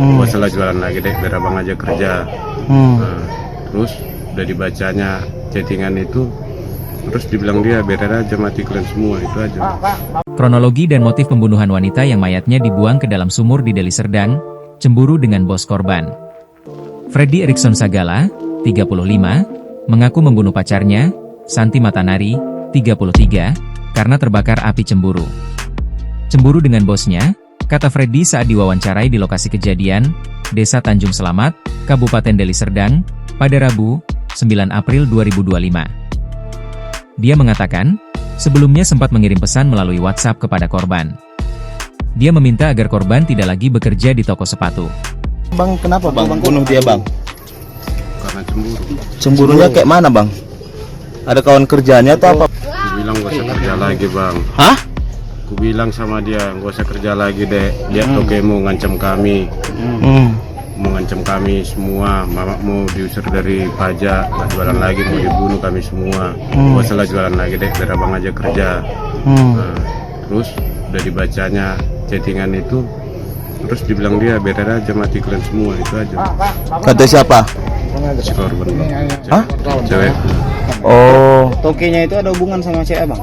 Gua salah jualan lagi deh, biar abang aja kerja. Nah, terus udah dibacanya chattingan itu, terus dibilang dia biar aja mati kalian semua, itu aja. Kronologi dan motif pembunuhan wanita yang mayatnya dibuang ke dalam sumur di Deli Serdang, cemburu dengan bos korban. Freddy Erikson Sagala, 35, mengaku membunuh pacarnya, Santi Matanari, 33, karena terbakar api cemburu. Cemburu dengan bosnya, kata Freddy saat diwawancarai di lokasi kejadian, Desa Tanjung Selamat, Kabupaten Deli Serdang, pada Rabu, 9 April 2025. Dia mengatakan, sebelumnya sempat mengirim pesan melalui WhatsApp kepada korban. Dia meminta agar korban tidak lagi bekerja di toko sepatu. Bang, kenapa bang bunuh dia bang? Karena cemburu. Cemburunya kayak mana bang? Ada kawan kerjanya atau apa? Aku bilang gak usah kerja lagi bang. Hah? Aku bilang sama dia, gak usah kerja lagi deh. Lihat tokemu ngancam kami. Mengancam kami semua, mama mau diusir dari pajak, gak jualan lagi, mau dibunuh kami semua. Gua salah jualan lagi deh, biar abang aja kerja. Nah, terus udah dibacanya chattingan itu, terus dibilang dia biar aja mati kalian semua, itu aja. Kata siapa? Si korban bang. Hah? Cewek. Oh, Tokinya itu ada hubungan sama cewek bang?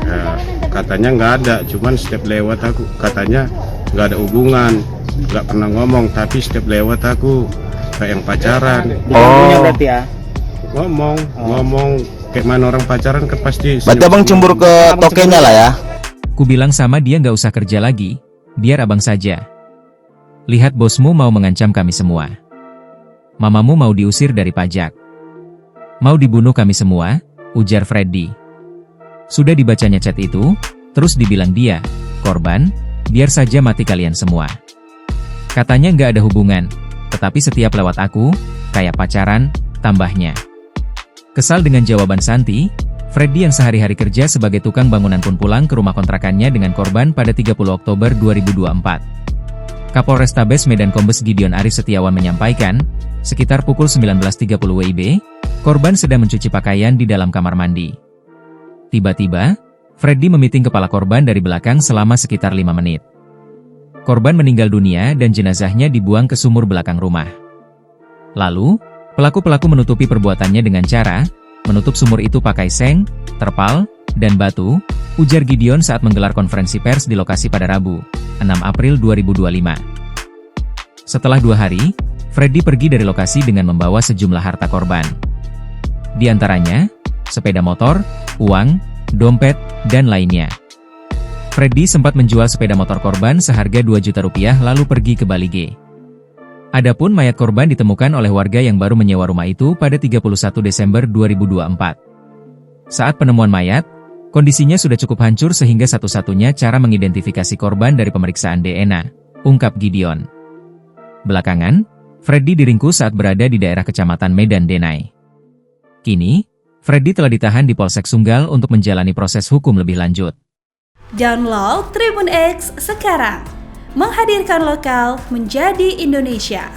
Ya, katanya nggak ada, cuman setiap lewat aku katanya nggak ada hubungan, nggak pernah ngomong, tapi setiap lewat aku kayak yang pacaran. Diganggunya berarti ya? Ngomong kayak mana orang pacaran kan pasti. berarti abang cemburu ke tokenya lah ya? Kubilang sama dia nggak usah kerja lagi, biar abang saja. Lihat bosmu mau mengancam kami semua. Mamamu mau diusir dari pajak. Mau dibunuh kami semua, ujar Freddy. Sudah dibacanya chat itu, terus dibilang dia, korban, biar saja mati kalian semua. Katanya nggak ada hubungan, tetapi setiap lewat aku, kayak pacaran, tambahnya. Kesal dengan jawaban Santi, Freddy yang sehari-hari kerja sebagai tukang bangunan pun pulang ke rumah kontrakannya dengan korban pada 30 Oktober 2024. Kapolrestabes Medan Kombes Gideon Arif Setiawan menyampaikan, sekitar pukul 19.30 WIB, korban sedang mencuci pakaian di dalam kamar mandi. Tiba-tiba, Freddy memiting kepala korban dari belakang selama sekitar 5 menit. Korban meninggal dunia dan jenazahnya dibuang ke sumur belakang rumah. Lalu, pelaku-pelaku menutupi perbuatannya dengan cara menutup sumur itu pakai seng, terpal, dan batu, ujar Gideon saat menggelar konferensi pers di lokasi pada Rabu, 6 April 2025. Setelah 2 hari, Freddy pergi dari lokasi dengan membawa sejumlah harta korban. Di antaranya, sepeda motor, uang, dompet, dan lainnya. Freddy sempat menjual sepeda motor korban seharga 2 juta rupiah lalu pergi ke Bali G. Adapun mayat korban ditemukan oleh warga yang baru menyewa rumah itu pada 31 Desember 2024. Saat penemuan mayat, kondisinya sudah cukup hancur sehingga satu-satunya cara mengidentifikasi korban dari pemeriksaan DNA, ungkap Gideon. Belakangan, Freddy diringkus saat berada di daerah Kecamatan Medan Denai. Kini, Freddy telah ditahan di Polsek Sunggal untuk menjalani proses hukum lebih lanjut. Download Tribun X sekarang, menghadirkan lokal menjadi Indonesia.